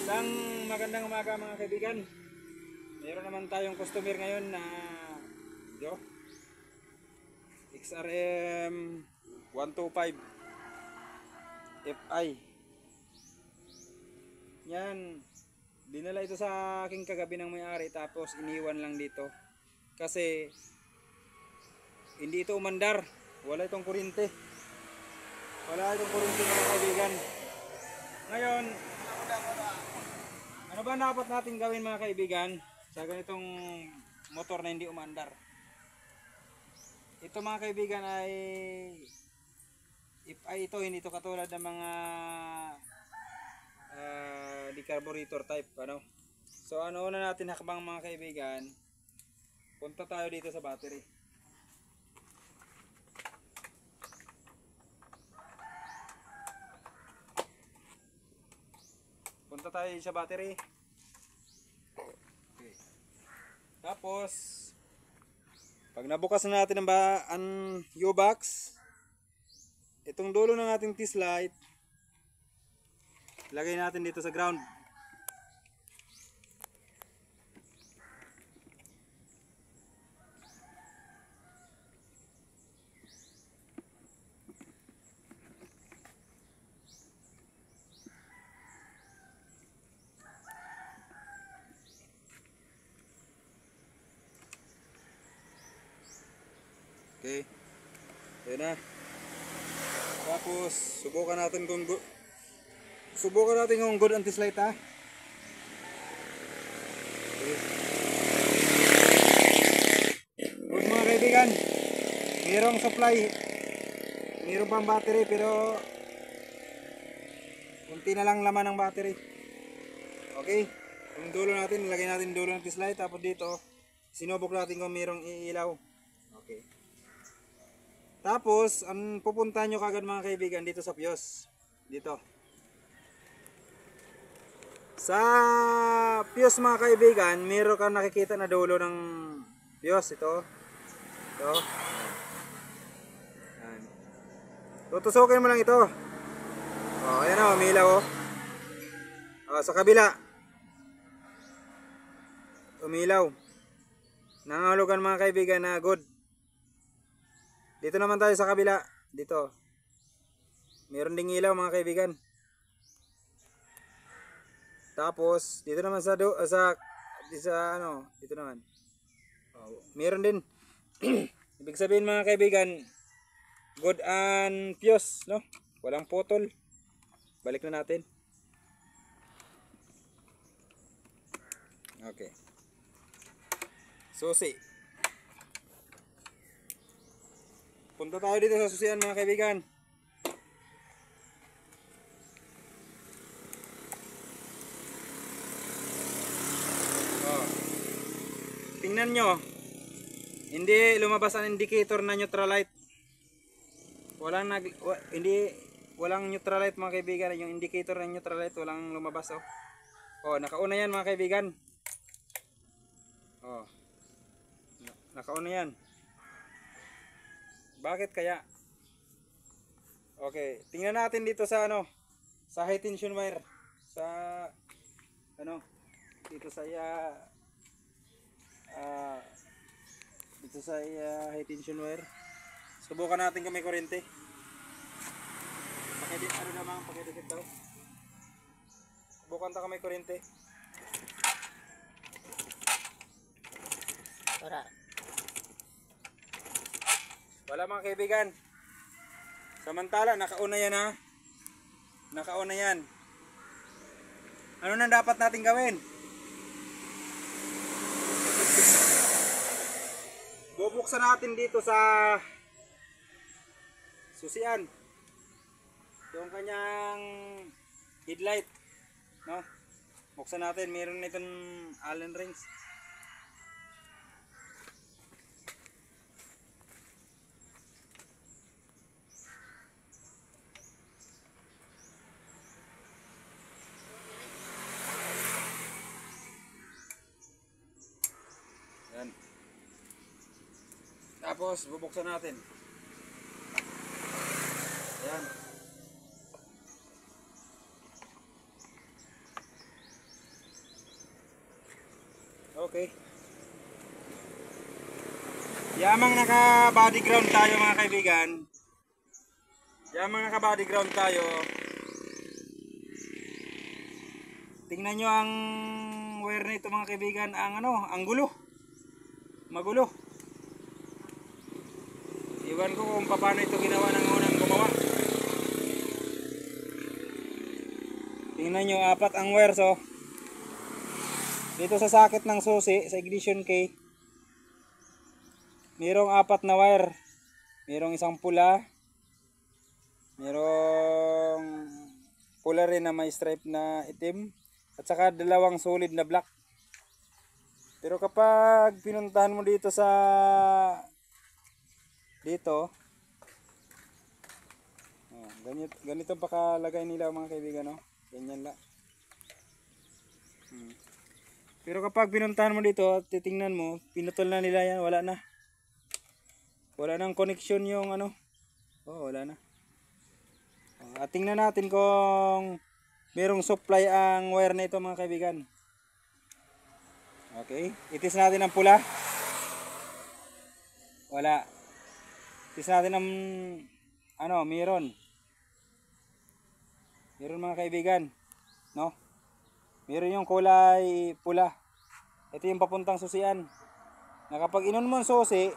Isang magandang umaga mga kaibigan. Meron naman tayong customer ngayon na XRM 125 FI. Yan, dinala ito sa aking kagabi ng may-ari tapos iniwan lang dito. Kasi hindi ito umandar. Wala itong kuryente. Mga kaibigan. Ngayon, ano ba dapat natin gawin mga kaibigan sa ganitong motor na hindi umandar? Ito mga kaibigan ay ito hindi ito katulad ng mga decarburetor type ano. So ano una natin hakbang mga kaibigan, punta tayo dito sa battery. Punta tayo sa battery. Okay. Tapos pag nabukas na natin ang U-box, itong dulo ng ating test light lagay natin dito sa ground. Okay. Ayan na. Tapos subukan natin kung good ang test light ha. Okay. Good mga kaibigan. Mayroong supply. Mayroong pang battery pero kunti na lang laman ng battery. Okay. Yung dulo natin, ilagay natin dulo ng test light tapos dito sinubok natin kung mayroong iilaw. Okay. Tapos, ang pupuntahan nyo kagad mga kaibigan dito sa fuse. Dito. Sa fuse mga kaibigan, meron kang nakikita na dulo ng fuse. Ito. Ito. Yan. Tutusukin mo lang ito. O, ayan o, umilaw o. O, sa kabila. Umilaw. Nangahulugan mga kaibigan na good. Dito naman tayo sa kabila. Dito. Meron ding ilaw mga kaibigan. Tapos dito naman sa ano, dito naman. Oh, meron din. Ibig sabihin mga kaibigan, good and fuse, no? Walang putol. Balik na natin. Okay. Susi. Punta tayo dito sa susian mga kaibigan. Oh. Tingnan nyo. Hindi lumabas ang indicator na neutral light. Walang neutral light mga kaibigan. Yung indicator ng neutral light walang lumabas oh. Oh, nakauna yan mga kaibigan. Oh. Nakauna yan. Bakit kaya? Okay, tingnan natin dito sa ano, sa high tension wire, sa ano, dito sa high tension wire. Subukan natin kung may kuryente. Pakidikit daw. Subukan ta kung may kuryente. Para. Wala mga kaibigan. Samantala nakauna yan ha. Nakauna yan. Ano na dapat natin gawin? Bubuksan natin dito sa susian yung kanyang headlight, no? Buksan natin, meron itong Allen rings. Yan. Tapos bubuksan natin. Yan. Okay. Yamang naka body ground tayo mga kaibigan. Yamang naka body ground tayo. Tingnan nyo ang wire nito mga kaibigan, ang ang gulo. Magulo. Iwan ko kung paano ito ginawa ng unang gumawa. Tingnan nyo, 4 ang wire so. Dito sa socket ng susi, sa ignition key, mayroong 4 na wire. Mayroong isang pula. Mayroong pula rin na may stripe na itim. At saka 2 solid na black. Pero kapag pinuntahan mo dito sa ganito pa kalagay nila mga kaibigan, no? Ganyan lang. Pero kapag pinuntahan mo dito at titingnan mo, pinutol na nila yan, wala na. Wala nang connection yung wala na. At tingnan natin kung merong supply ang wire na ito mga kaibigan. Okay, itis natin ang pula. Wala. Itis natin ang meron. Meron mga kaibigan, no? Meron yung kulay pula. Ito yung papuntang susian. Na kapag inon mo ang susi,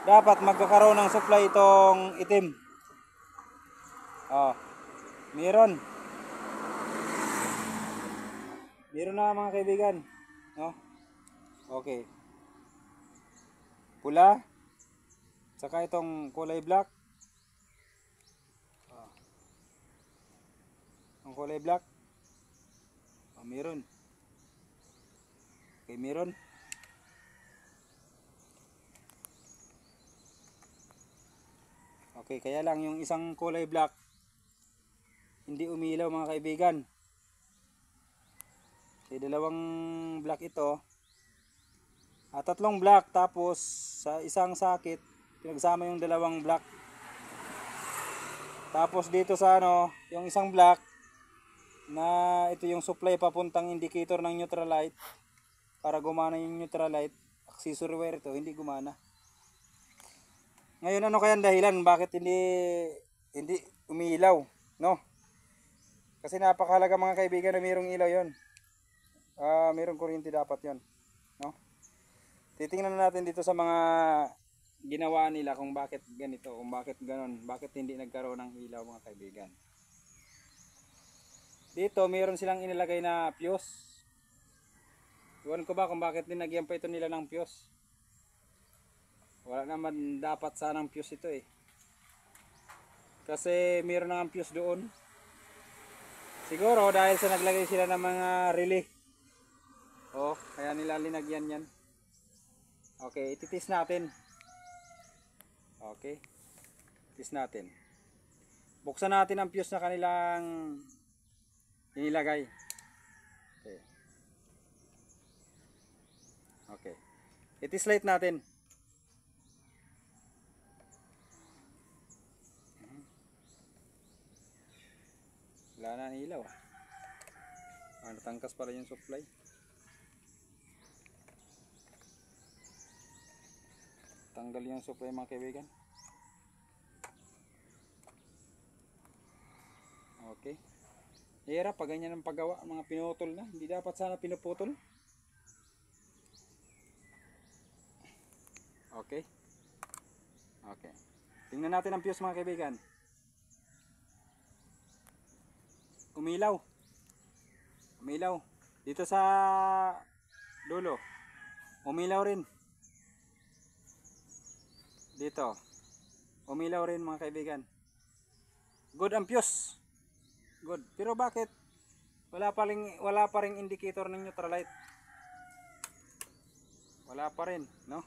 dapat magkakaroon ng supply itong itim. Meron. Meron na mga kaibigan, no? Okay. Pula. Saka itong kulay black. Ang kulay black. Meron. Okay, meron. Okay, kaya lang yung isang kulay black hindi umilaw mga kaibigan. Okay, 2 black ito. At 3 black, tapos sa isang socket pinagsama yung 2 black. Tapos dito sa yung isang black na ito yung supply papuntang indicator ng neutral light. Para gumana yung neutral light, accessory wire ito, hindi gumana. Ngayon kaya ang dahilan bakit hindi umiilaw, no? Kasi napakahalaga mga kaibigan na mayroong ilaw 'yon. Mayroong kuryente dapat 'yon, no? Titingnan natin dito sa mga ginawa nila kung bakit ganito, kung bakit ganon, bakit hindi nagkaroon ng ilaw mga kaibigan. Dito mayroon silang inilagay na fuse. Iwan ko ba kung bakit dinagyan pa ito nila ng fuse. Wala naman dapat sanang fuse ito eh. Kasi mayroon nang fuse doon. Siguro dahil sa naglagay sila ng mga relay. Kaya nila linagyan yan. Okay, ititis natin. Okay. Ititis natin. Buksan natin ang fuse na kanilang inilagay. Okay. Okay. Itis light natin. Wala na ang ilaw. Natangkas pala yung supply. Tanggal yung supply mga kaibigan. Okay. Hirap pag ganyan ang paggawa, mga pinutol na. Hindi dapat sana pinuputol. Okay. Okay. Tingnan natin ang fuse mga kaibigan. Umilaw. Umilaw. Dito sa dulo. Umilaw rin. Dito. Umilaw rin mga kaibigan. Good ang fuse. Good. Pero bakit wala pa ring indicator ng neutral light? Wala pa rin, no?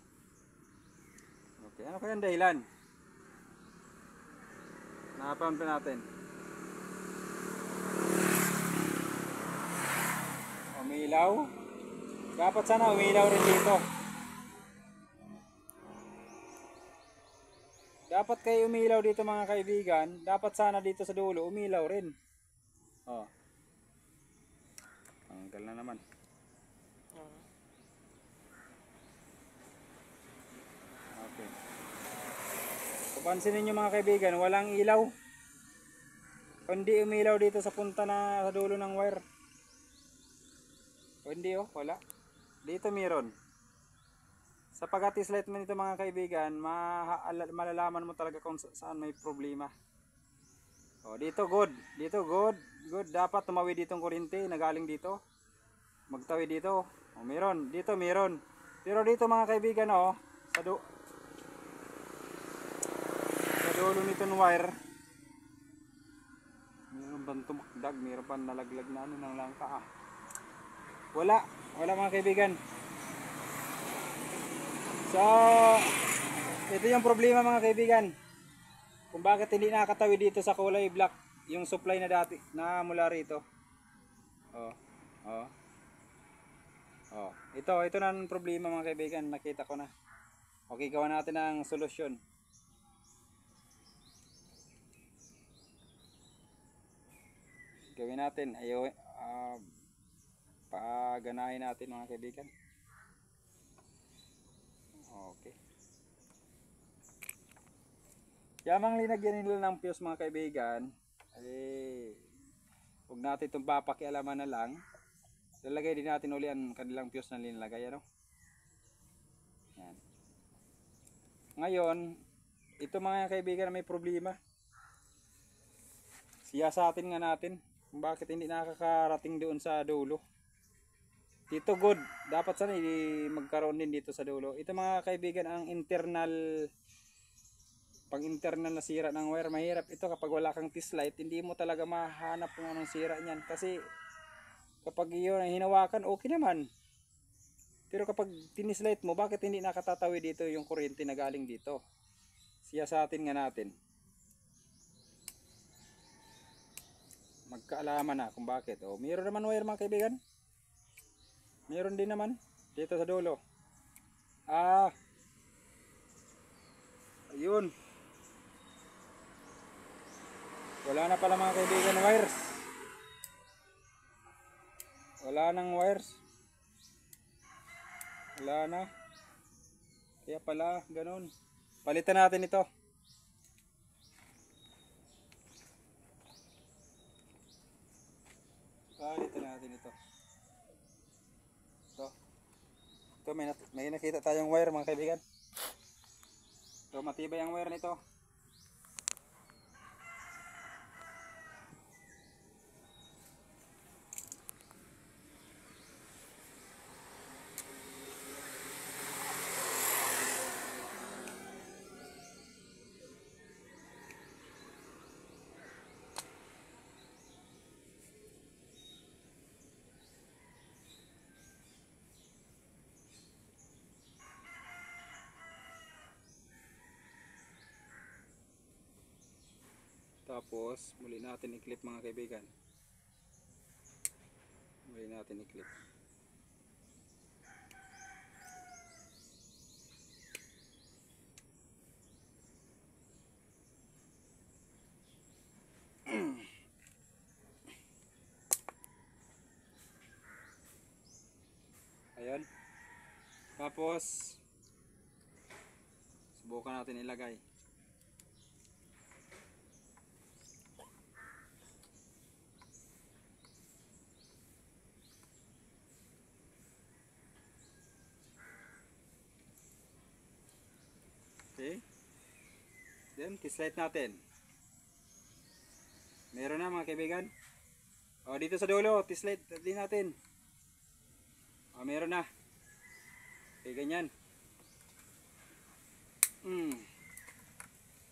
Okay, ano kaya ang dahilan? Nakapound pa natin. Umilaw. Dapat sana umilaw rin dito. Dapat kayo umilaw dito mga kaibigan. Dapat sana dito sa dulo umilaw rin. Tanggal na naman. Pansinin nyo mga kaibigan, walang ilaw. Kundi umilaw dito sa punta na sa dulo ng wire. Kundi oh, wala. Dito meron. Sa pag-atislight mo nito mga kaibigan, malalaman mo talaga kung saan may problema. Oh, dito good. Dito good. Good. Dapat tumawid ditong kuryente na galing dito. Magtawid dito. Oh, meron. Dito meron. Pero dito mga kaibigan oh, sa dulo nito ng wire. Meron bang tumakdag? Meron pa nalaglag na ano ng langka ah. Wala. Wala mga kaibigan. So, ito yung problema mga kaibigan. Kung bakit hindi nakakatawid dito sa kulay black yung supply na dati na mula rito. Oh. Oh. Oh. Ito na ang problema mga kaibigan. Nakita ko na. Okay, gawa natin ang solusyon. Gawin natin. Paganahin natin mga kaibigan. Okay. Yamang linagyan nila ng fuse mga kaibigan, huwag natin itong papakialaman na lang. Lalagay din natin uli ang kanilang fuse na linalagay, ano? Yan. Ngayon, ito mga kaibigan na may problema. Siyasatin nga natin kung bakit hindi nakakarating doon sa dulo. Dito good, dapat sana magkaroon din dito sa dulo. Ito mga kaibigan ang pang-internal na sira ng wire. Mahirap ito kapag wala kang test light, hindi mo talaga mahanap kung anong sira niyan. Kasi kapag iyon ang hinawakan, okay naman. Pero kapag tinislight mo, bakit hindi nakatatawid dito yung kuryente na galing dito? Siyasatin nga natin. Magkaalaman na kung bakit. Oh, mayroon naman wire mga kaibigan. Mayroon din naman dito sa dulo. Ayun. Wala na pala mga kaibigan wires. Wala nang wires. Wala na. Kaya pala ganun. Palitan natin ito. Palitan natin ito. Ito may nakita tayong wire mga kaibigan. Ito matibay ang wire nito. Tapos muli natin i-clip mga kaibigan. Muli natin i-clip. Ayan. Tapos subukan natin ilagay. Okay. Then, test-light natin. Meron na mga kaibigan. O, dito sa dulo, test-light din natin. O, meron na. Okay, ganyan.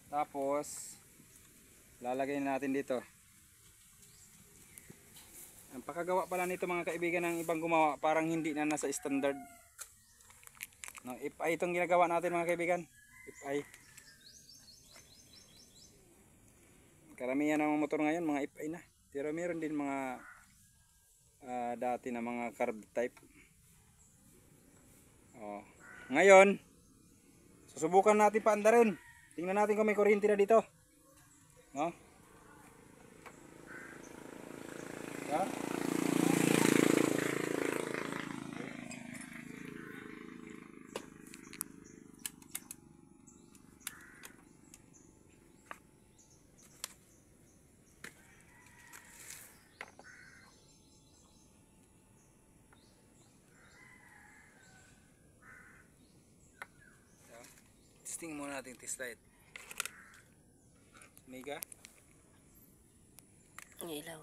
Tapos, lalagay na natin dito. Ang pakagawa pala nito mga kaibigan ng ibang gumawa, parang hindi na nasa standard. No, if ay itong ginagawa natin mga kaibigan. FI. Karamihan ng motor ngayon mga FI na. Pero meron din mga dati na mga carb type. Oh. Ngayon, susubukan natin paandarin. Tingnan natin kung may kuryente na dito. No? Yeah. Testing muna natin test light. Mega. Ang ilaw.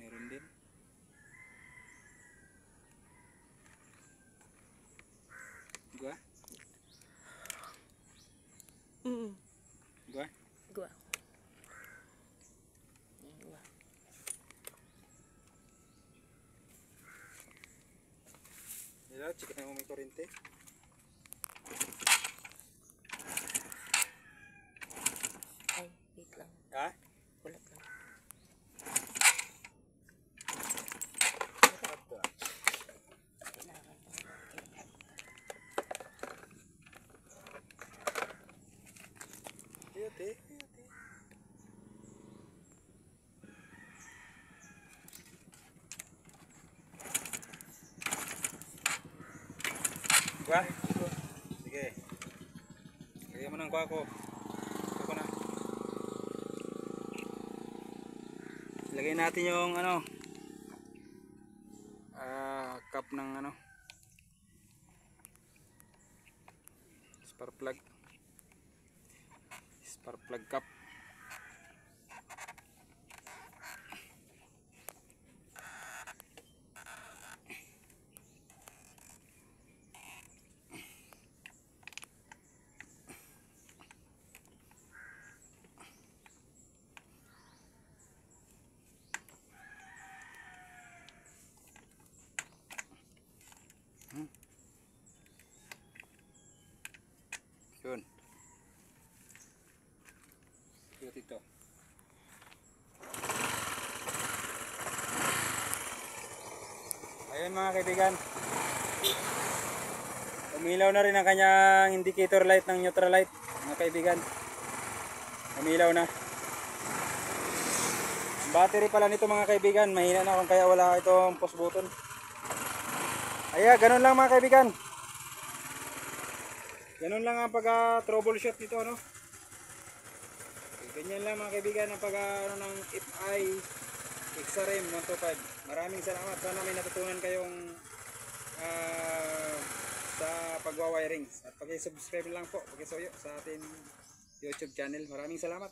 Meron din. Gua? Gua? Gua. Gua. Ilaw, check na may kurente. Ay, wait lang. Ha? Kulat lang. Ate. Gua? Sige. Lagyan mo ng kuha ko. Ito ko na. Lagay natin yung ano, cup ng ano, spark plug cup. Yun. Yun ito. Ayun mga kaibigan. Umilaw na rin ang kanyang indicator light ng neutral light mga kaibigan. Umilaw na. Ang battery pala nito mga kaibigan, mahina na kung kaya wala itong push button. Ayan, ganun lang mga kaibigan. Ganun lang ang pag-troubleshoot nito, ano? Ganyan lang mga kaibigan ang pag-ano ng FI XRM 125. Maraming salamat. Sana may natutunan kayong sa pagwa-wiring. At paki-subscribe lang po, paki-suyo sa ating YouTube channel. Maraming salamat.